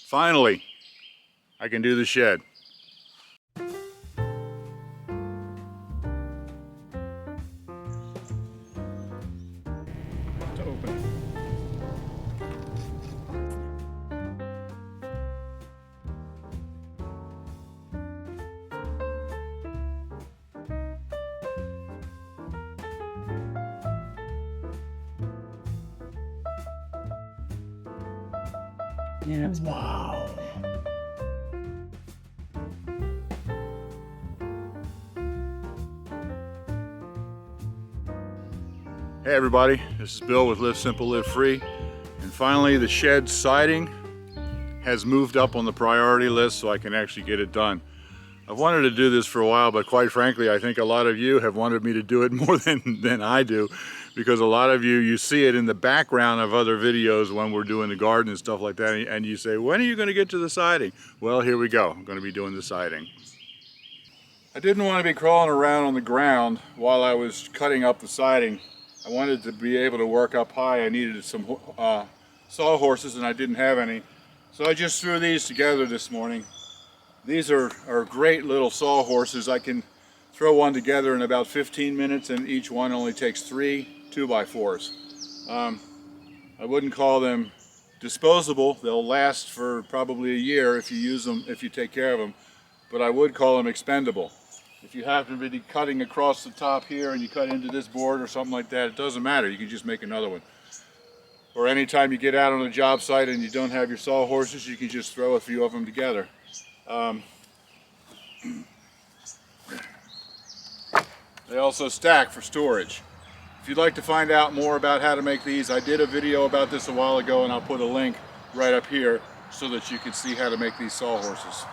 Finally, I can do the shed. To open. Yeah, wow. Hey everybody, this is Bill with Live Simple, Live Free. And finally the shed siding has moved up on the priority list so I can actually get it done. I've wanted to do this for a while, but quite frankly, I think a lot of you have wanted me to do it more than I do, because a lot of you see it in the background of other videos when we're doing the garden and stuff like that, and you say, when are you going to get to the siding? Well, here we go. I'm going to be doing the siding. I didn't want to be crawling around on the ground while I was cutting up the siding. I wanted to be able to work up high. I needed some sawhorses and I didn't have any. So I just threw these together this morning. These are great little sawhorses. I can throw one together in about 15 minutes and each one only takes 3 2x4s. I wouldn't call them disposable. They'll last for probably a year if you use them, if you take care of them. But I would call them expendable. If you happen to be cutting across the top here and you cut into this board or something like that, it doesn't matter. You can just make another one. Or anytime you get out on a job site and you don't have your sawhorses, you can just throw a few of them together. They also stack for storage. If you'd like to find out more about how to make these, I did a video about this a while ago and I'll put a link right up here so that you can see how to make these sawhorses.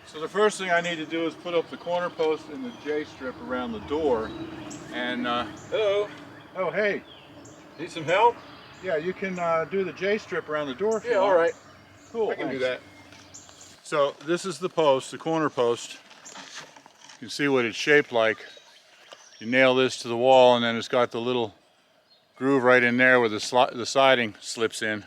So the first thing I need to do is put up the corner post and the Jstrip around the door. And Hello. oh hey, Need some help? yeah, you can do the Jstrip around the door if you Yeah, want. all right. Cool. I can do thanks. that. So this is the post, the corner post. You can see what it's shaped like. You nail this to the wall and then it's got the little groove right in there where the siding slips in.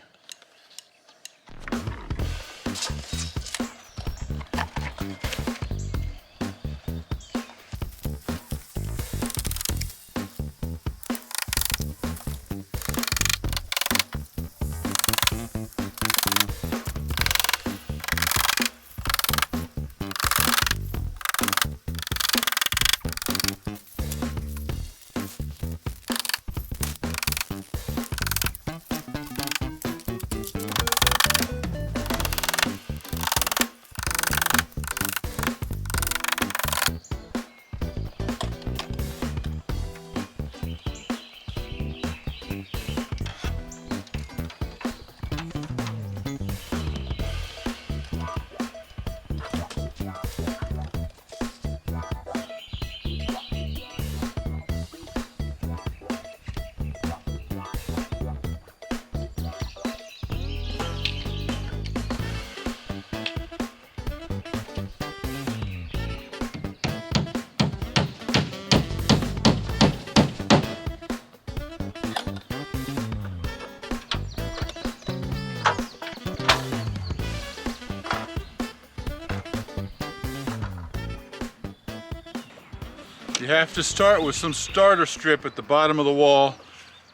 You have to start with some starter strip at the bottom of the wall.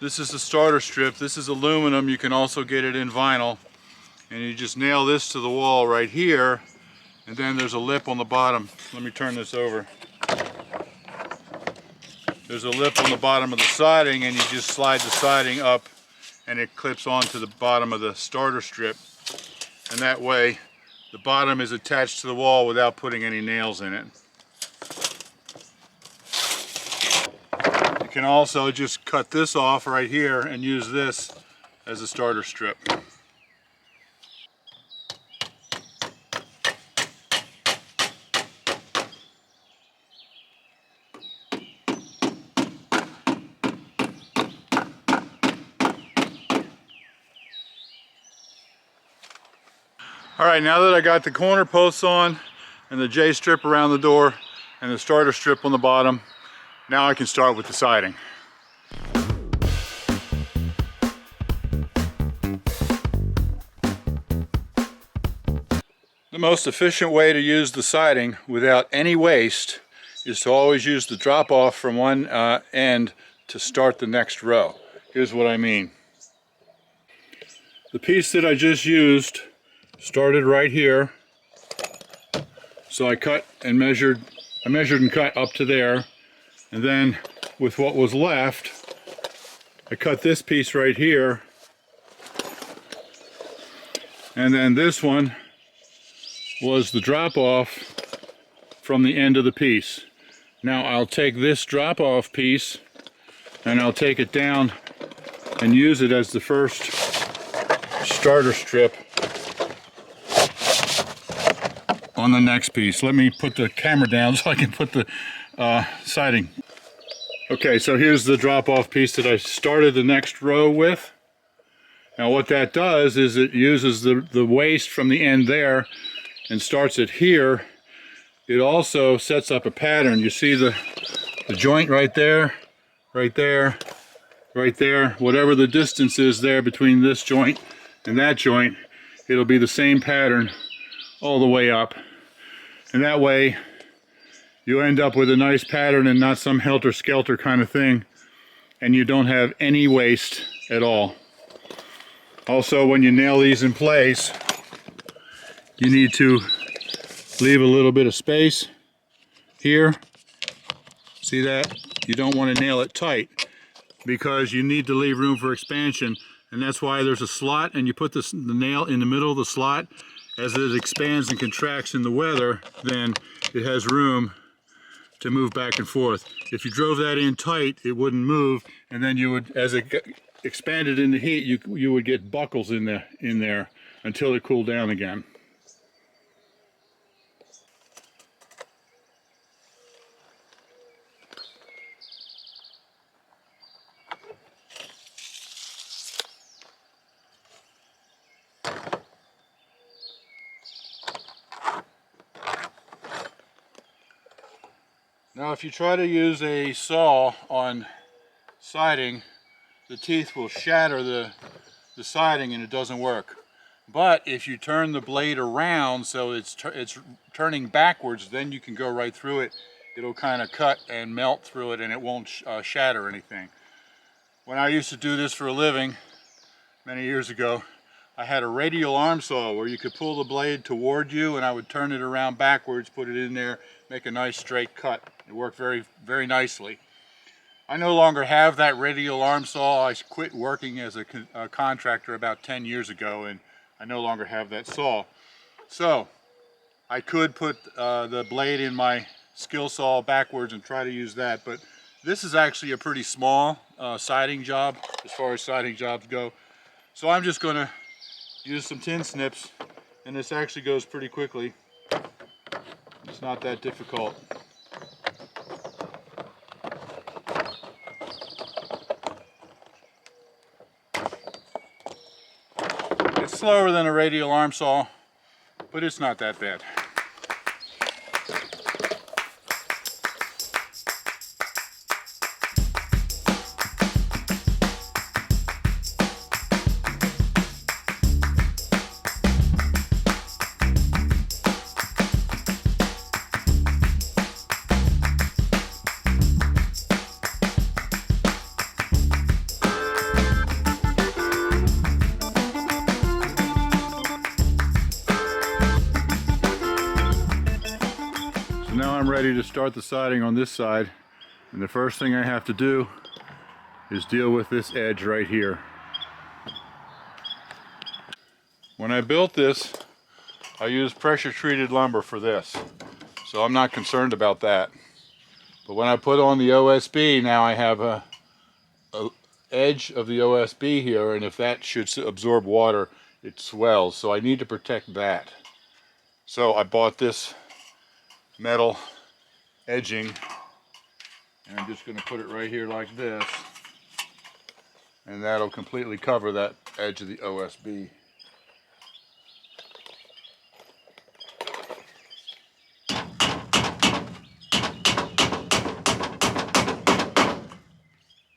This is the starter strip. This is aluminum. You can also get it in vinyl. And you just nail this to the wall right here. And then there's a lip on the bottom. Let me turn this over. There's a lip on the bottom of the siding and you just slide the siding up and it clips onto the bottom of the starter strip. And that way the bottom is attached to the wall without putting any nails in it. You can also just cut this off right here and use this as a starter strip. All right, now that I got the corner posts on and the Jstrip around the door and the starter strip on the bottom, now I can start with the siding. The most efficient way to use the siding without any waste is to always use the drop off from one end to start the next row. Here's what I mean. The piece that I just used started right here. So I cut and measured, and cut up to there. And then with what was left, I cut this piece right here. And then this one was the drop off from the end of the piece. Now I'll take this drop off piece and I'll take it down and use it as the first starter strip on the next piece. Let me put the camera down so I can put the siding. Okay, so here's the drop off piece that I started the next row with. Now what that does is it uses the waste from the end there and starts it here. It also sets up a pattern. You see the joint right there, right there, right there. Whatever the distance is there between this joint and that joint, it'll be the same pattern all the way up. And that way you end up with a nice pattern and not some helter-skelter kind of thing. And you don't have any waste at all. Also, when you nail these in place, you need to leave a little bit of space here. See that? You don't want to nail it tight because you need to leave room for expansion, and that's why there's a slot, and you put the nail in the middle of the slot. As it expands and contracts in the weather, then it has room to move back and forth. If you drove that in tight, it wouldn't move, and then you would, as it expanded in the heat, you would get buckles in there until it cooled down again. Now if you try to use a saw on siding, the teeth will shatter the siding and it doesn't work. But if you turn the blade around so it's turning backwards, then you can go right through it. It'll kind of cut and melt through it and it won't shatter anything. When I used to do this for a living many years ago, I had a radial arm saw where you could pull the blade toward you and I would turn it around backwards, put it in there, make a nice straight cut. It worked very, very nicely. I no longer have that radial arm saw. I quit working as a contractor about 10 years ago and I no longer have that saw. So I could put the blade in my skill saw backwards and try to use that, but this is actually a pretty small siding job as far as siding jobs go. So I'm just going to use some tin snips, and this actually goes pretty quickly. It's not that difficult. It's slower than a radial arm saw, but it's not that bad. Now I'm ready to start the siding on this side, and the first thing I have to do is deal with this edge right here. When I built this, I used pressure treated lumber for this, so I'm not concerned about that. But when I put on the OSB, now I have a edge of the OSB here, and if that should absorb water, it swells, so I need to protect that. So I bought this metal edging, and I'm just going to put it right here like this, and that'll completely cover that edge of the OSB.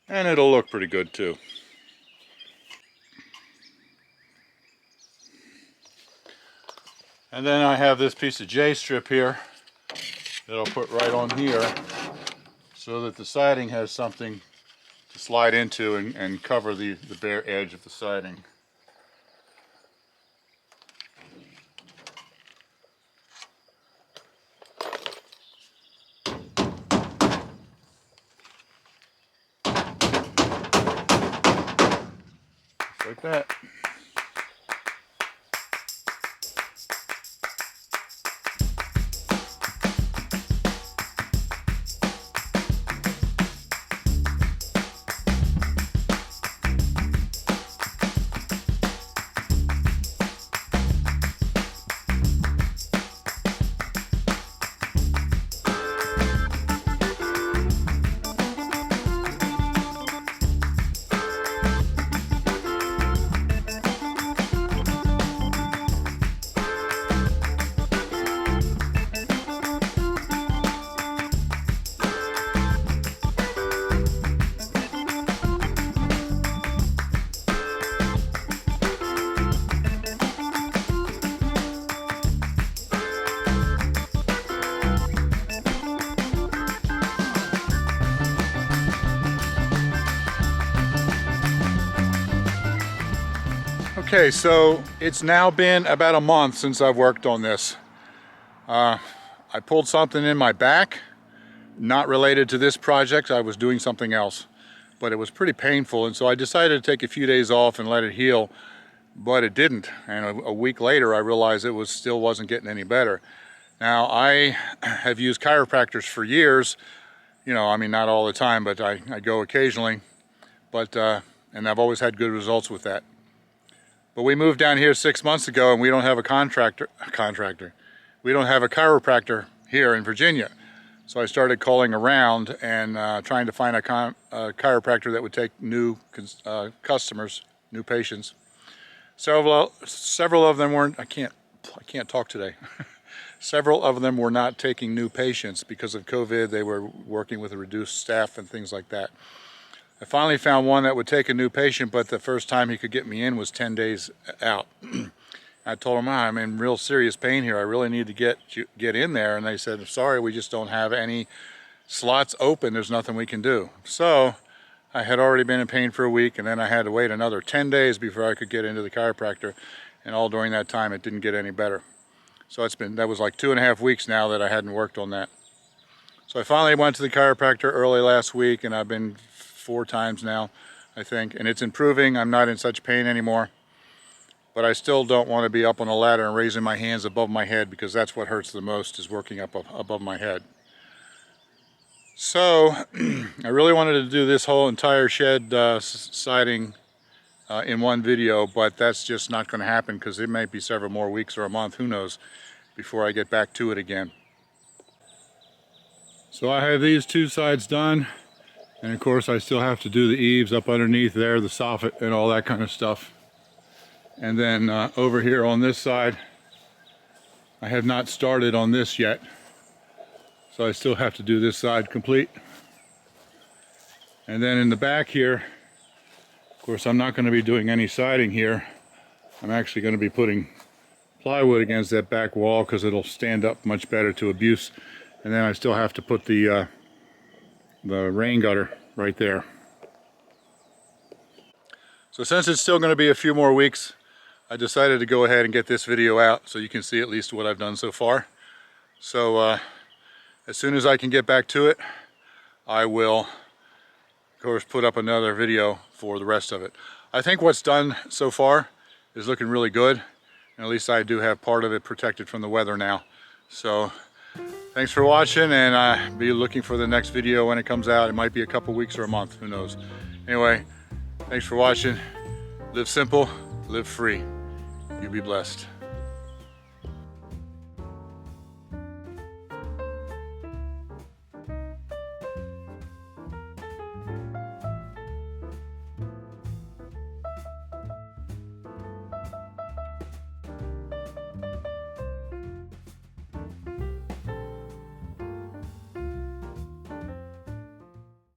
And it'll look pretty good too. And then I have this piece of Jstrip here that I'll put right on here so that the siding has something to slide into and cover the bare edge of the siding. Just like that. Okay, so it's now been about a month since I've worked on this. I pulled something in my back, not related to this project. I was doing something else, but it was pretty painful, and so I decided to take a few days off and let it heal, but it didn't. And a week later, I realized it still wasn't getting any better. Now, I have used chiropractors for years, you know, I mean, not all the time, but I go occasionally, but and I've always had good results with that. But we moved down here 6 months ago, and we don't have a contractor. We don't have a chiropractor here in Virginia. So I started calling around and trying to find a chiropractor that would take new customers, new patients. Several of them weren't. I can't talk today. Several of them were not taking new patients because of COVID. They were working with a reduced staff and things like that. I finally found one that would take a new patient, but the first time he could get me in was 10 days out. I told him, I'm in real serious pain here. I really need to get in there. And they said, sorry, we just don't have any slots open. There's nothing we can do. So I had already been in pain for a week, and then I had to wait another 10 days before I could get into the chiropractor. And all during that time, it didn't get any better. So that was like 2.5 weeks now that I hadn't worked on that. So I finally went to the chiropractor early last week, and I've been 4 times now, I think, and it's improving. I'm not in such pain anymore, but I still don't want to be up on a ladder and raising my hands above my head, because that's what hurts the most, is working up above my head. So I really wanted to do this whole entire shed siding in one video, but that's just not going to happen, because it might be several more weeks or a month, who knows, before I get back to it again. So I have these 2 sides done. And of course I still have to do the eaves up underneath there, the soffit and all that kind of stuff. And then over here on this side, I have not started on this yet. So I still have to do this side complete. And then in the back here, of course I'm not going to be doing any siding here. I'm actually going to be putting plywood against that back wall, because it'll stand up much better to abuse. And then I still have to put the rain gutter right there. So since it's still going to be a few more weeks, I decided to go ahead and get this video out so you can see at least what I've done so far. So as soon as I can get back to it, I will of course put up another video for the rest of it. I think what's done so far is looking really good, and at least I do have part of it protected from the weather now. So thanks for watching, and be looking for the next video when it comes out. It might be a couple weeks or a month, who knows. Anyway, thanks for watching. Live simple, live free. You be blessed.